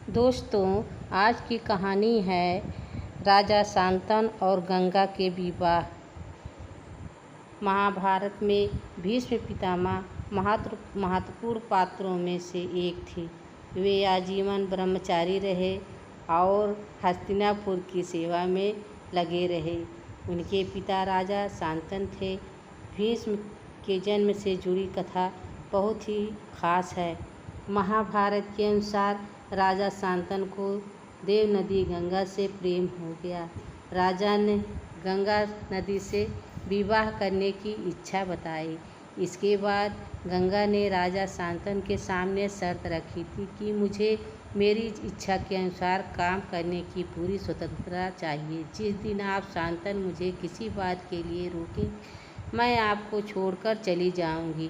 दोस्तों, आज की कहानी है राजा शांतनु और गंगा के विवाह। महाभारत में भीष्म पितामह महत्वपूर्ण पात्रों में से एक थे। वे आजीवन ब्रह्मचारी रहे और हस्तिनापुर की सेवा में लगे रहे। उनके पिता राजा शांतनु थे। भीष्म के जन्म से जुड़ी कथा बहुत ही खास है। महाभारत के अनुसार राजा शांतनु को देव नदी गंगा से प्रेम हो गया। राजा ने गंगा नदी से विवाह करने की इच्छा बताई। इसके बाद गंगा ने राजा शांतनु के सामने शर्त रखी थी कि मुझे मेरी इच्छा के अनुसार काम करने की पूरी स्वतंत्रता चाहिए। जिस दिन आप शांतनु मुझे किसी बात के लिए रोकें, मैं आपको छोड़कर चली जाऊंगी।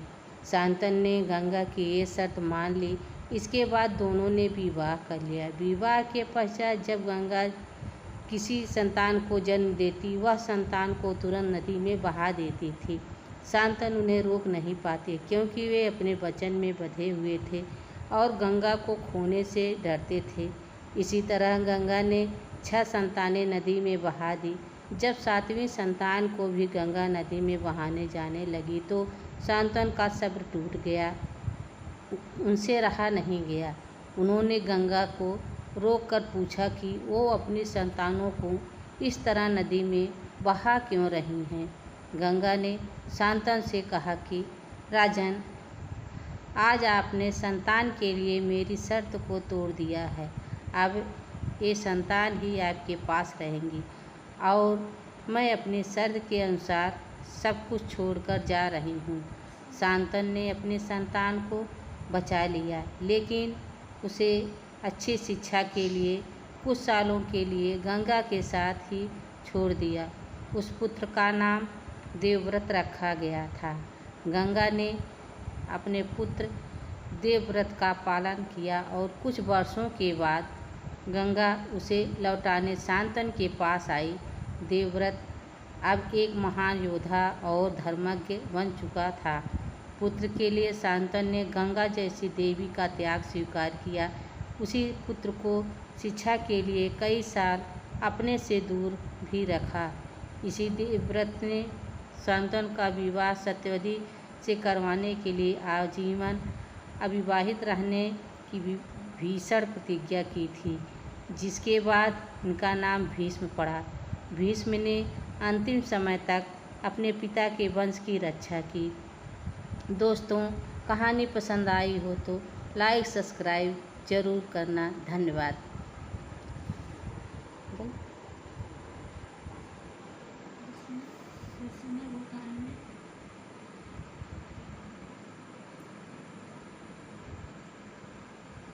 शांतनु ने गंगा की ये शर्त मान ली। इसके बाद दोनों ने विवाह कर लिया। विवाह के पश्चात जब गंगा किसी संतान को जन्म देती, वह संतान को तुरंत नदी में बहा देती थी। शांतनु उन्हें रोक नहीं पाते क्योंकि वे अपने वचन में बंधे हुए थे और गंगा को खोने से डरते थे। इसी तरह गंगा ने 6 संतानें नदी में बहा दी। जब 7वीं संतान को भी गंगा नदी में बहाने जाने लगी तो शांतनु का सब्र टूट गया। उनसे रहा नहीं गया। उन्होंने गंगा को रोककर पूछा कि वो अपनी संतानों को इस तरह नदी में बहा क्यों रही हैं। गंगा ने शांतनु से कहा कि राजन, आज आपने संतान के लिए मेरी शर्त को तोड़ दिया है। अब ये संतान ही आपके पास रहेंगी और मैं अपनी शर्त के अनुसार सब कुछ छोड़कर जा रही हूँ। शांतनु ने अपनी संतान को बचा लिया, लेकिन उसे अच्छी शिक्षा के लिए कुछ सालों के लिए गंगा के साथ ही छोड़ दिया। उस पुत्र का नाम देवव्रत रखा गया था। गंगा ने अपने पुत्र देवव्रत का पालन किया और कुछ वर्षों के बाद गंगा उसे लौटाने शांतनु के पास आई। देवव्रत अब एक महान योद्धा और धर्मज्ञ बन चुका था। पुत्र के लिए शांतनु ने गंगा जैसी देवी का त्याग स्वीकार किया। उसी पुत्र को शिक्षा के लिए कई साल अपने से दूर भी रखा। इसी देवव्रत ने शांतनु का विवाह सत्यवती से करवाने के लिए आजीवन अविवाहित रहने की भीषण प्रतिज्ञा की थी, जिसके बाद उनका नाम भीष्म पड़ा। भीष्म ने अंतिम समय तक अपने पिता के वंश की रक्षा की। दोस्तों, कहानी पसंद आई हो तो लाइक सब्सक्राइब ज़रूर करना। धन्यवाद।